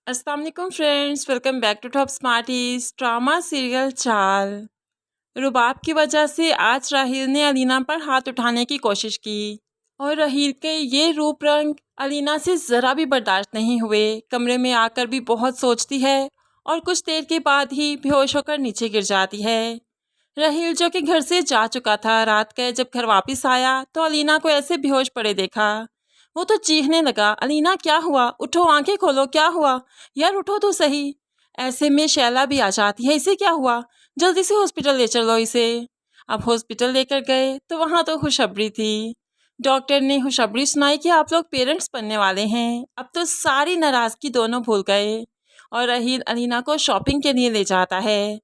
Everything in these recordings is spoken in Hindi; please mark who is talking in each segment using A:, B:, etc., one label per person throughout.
A: अस्सलाम वालेकुम friends, welcome back to Top Smarties. Drama serial चाल। रुबाब की वजह से आज राहील ने अलीना पर हाथ उठाने की कोशिश की और राहील के ये रूप रंग अलीना से ज़रा भी बर्दाश्त नहीं हुए। कमरे में आकर भी बहुत सोचती है और कुछ देर के बाद ही बेहोश होकर नीचे गिर जाती है। राहील जो कि घर से जा चुका था, रात गए जब घर वापस आया तो अलीना को ऐसे बेहोश पड़े देखा। वो तो चीखने लगा, अलीना क्या हुआ, उठो, आंखें खोलो, क्या हुआ यार, उठो तो सही। ऐसे में शैला भी आ जाती है, इसे क्या हुआ, जल्दी से हॉस्पिटल ले चलो इसे। अब हॉस्पिटल लेकर गए तो वहाँ तो खुशखबरी थी। डॉक्टर ने खुशखबरी सुनाई कि आप लोग पेरेंट्स बनने वाले हैं। अब तो सारी नाराज़गी दोनों भूल गए और राहील अलीना को शॉपिंग के लिए ले जाता है।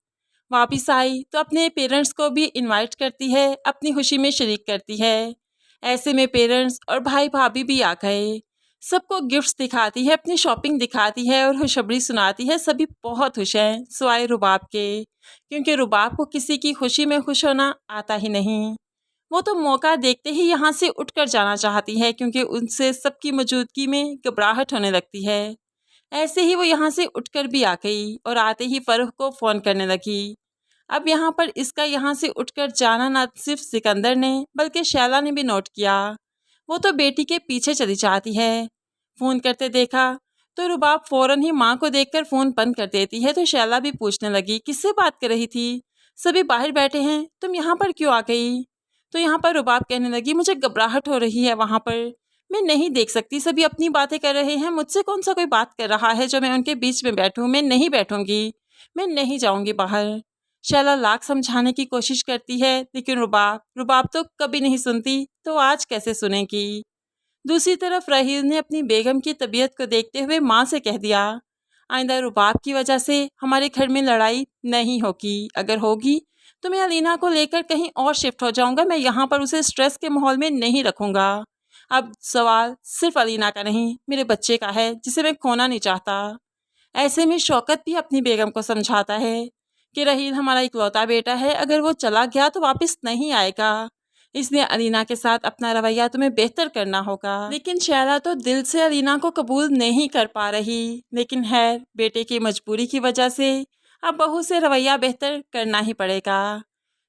A: वापिस आई तो अपने पेरेंट्स को भी इनवाइट करती है, अपनी खुशी में शरीक करती है। ऐसे में पेरेंट्स और भाई भाभी भी आ गए। सबको गिफ्ट्स दिखाती है, अपनी शॉपिंग दिखाती है और खुशखबरी सुनाती है। सभी बहुत खुश हैं सिवाय रुबाब के, क्योंकि रुबाब को किसी की खुशी में खुश होना आता ही नहीं। वो तो मौका देखते ही यहाँ से उठकर जाना चाहती है, क्योंकि उनसे सबकी मौजूदगी में घबराहट होने लगती है। ऐसे ही वो यहाँ से उठकर भी आ गई और आते ही फरूख को फ़ोन करने लगी। अब यहाँ पर इसका यहाँ से उठकर जाना न सिर्फ सिकंदर ने बल्कि शैला ने भी नोट किया। वो तो बेटी के पीछे चली जाती है। फ़ोन करते देखा तो रुबाब फ़ौरन ही माँ को देखकर फ़ोन बंद कर देती है। तो शैला भी पूछने लगी, किससे बात कर रही थी, सभी बाहर बैठे हैं, तुम यहाँ पर क्यों आ गई। तो यहाँ पर रुबाब कहने लगी, मुझे घबराहट हो रही है, वहाँ पर मैं नहीं देख सकती, सभी अपनी बातें कर रहे हैं, मुझसे कौन सा कोई बात कर रहा है जो मैं उनके बीच में बैठूं। मैं नहीं बैठूंगी, मैं नहीं जाऊंगी बाहर। शैला लाख समझाने की कोशिश करती है, लेकिन रुबाब तो कभी नहीं सुनती, तो आज कैसे सुनेगी। दूसरी तरफ राहील ने अपनी बेगम की तबीयत को देखते हुए माँ से कह दिया, आइंदा रुबाब की वजह से हमारे घर में लड़ाई नहीं होगी, अगर होगी तो मैं अलीना को लेकर कहीं और शिफ्ट हो जाऊंगा। मैं यहाँ पर उसे स्ट्रेस के माहौल में नहीं रखूंगा। अब सवाल सिर्फ अलीना का नहीं, मेरे बच्चे का है, जिसे मैं खोना नहीं चाहता। ऐसे में शौकत भी अपनी बेगम को समझाता है कि राहील हमारा इकलौता बेटा है, अगर वो चला गया तो वापस नहीं आएगा, इसलिए अलीना के साथ अपना रवैया तुम्हें बेहतर करना होगा। लेकिन शैला तो दिल से अलीना को कबूल नहीं कर पा रही, लेकिन है बेटे की मजबूरी की वजह से अब बहू से रवैया बेहतर करना ही पड़ेगा।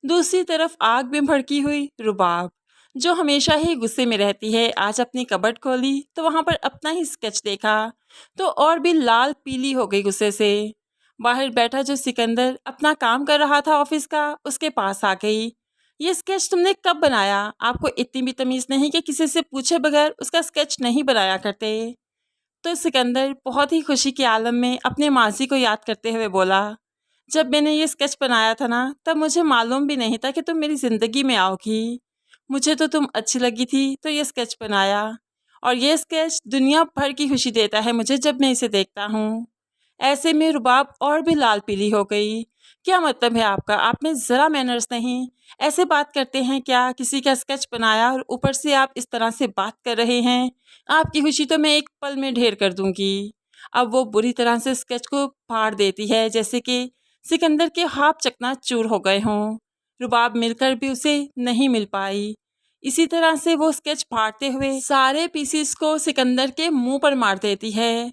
A: दूसरी तरफ आग में भड़की हुई रुबाब, जो हमेशा ही गुस्से में रहती है, आज अपनी कबर्ड खोली तो वहाँ पर अपना ही स्केच देखा तो और भी लाल पीली हो गई गुस्से से। बाहर बैठा जो सिकंदर अपना काम कर रहा था ऑफिस का, उसके पास आ गई, ये स्केच तुमने कब बनाया, आपको इतनी भी तमीज़ नहीं कि किसी से पूछे बगैर उसका स्केच नहीं बनाया करते। तो सिकंदर बहुत ही खुशी के आलम में अपने माजी को याद करते हुए बोला, जब मैंने ये स्केच बनाया था ना, तब मुझे मालूम भी नहीं था कि तुम मेरी ज़िंदगी में आओगी। मुझे तो तुम अच्छी लगी थी तो ये स्केच बनाया, और ये स्केच दुनिया भर की खुशी देता है मुझे जब मैं इसे देखता हूँ। ऐसे में रुबाब और भी लाल पीली हो गई। क्या मतलब है आपका, आप में ज़रा मैनर्स नहीं, ऐसे बात करते हैं क्या, किसी का स्केच बनाया और ऊपर से आप इस तरह से बात कर रहे हैं। आपकी खुशी तो मैं एक पल में ढेर कर दूंगी। अब वो बुरी तरह से स्केच को फाड़ देती है, जैसे कि सिकंदर के हाथ चकनाचूर हो गए हों। रुबाब मिलकर भी उसे नहीं मिल पाई। इसी तरह से वो स्केच फाड़ते हुए सारे पीसीस को सिकंदर के मुंह पर मार देती है।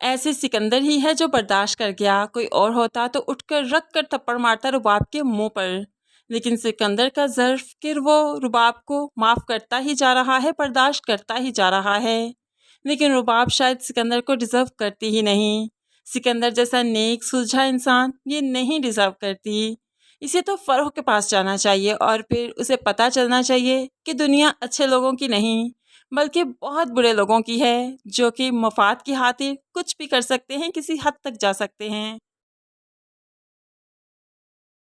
A: ऐसे सिकंदर ही है जो बर्दाश्त कर गया, कोई और होता तो उठकर रख कर थप्पड़ मारता रुबाब के मुंह पर। लेकिन सिकंदर का ज़र्फ कि वो रुबाब को माफ़ करता ही जा रहा है, बर्दाश्त करता ही जा रहा है। लेकिन रुबाब शायद सिकंदर को डिज़र्व करती ही नहीं। सिकंदर जैसा नेक सुलझा इंसान ये नहीं डिज़र्व करती। इसे तो फ़रूख के पास जाना चाहिए और फिर उसे पता चलना चाहिए कि दुनिया अच्छे लोगों की नहीं बल्कि बहुत बुरे लोगों की है, जो कि मफाद की खातिर कुछ भी कर सकते हैं, किसी हद तक जा सकते हैं।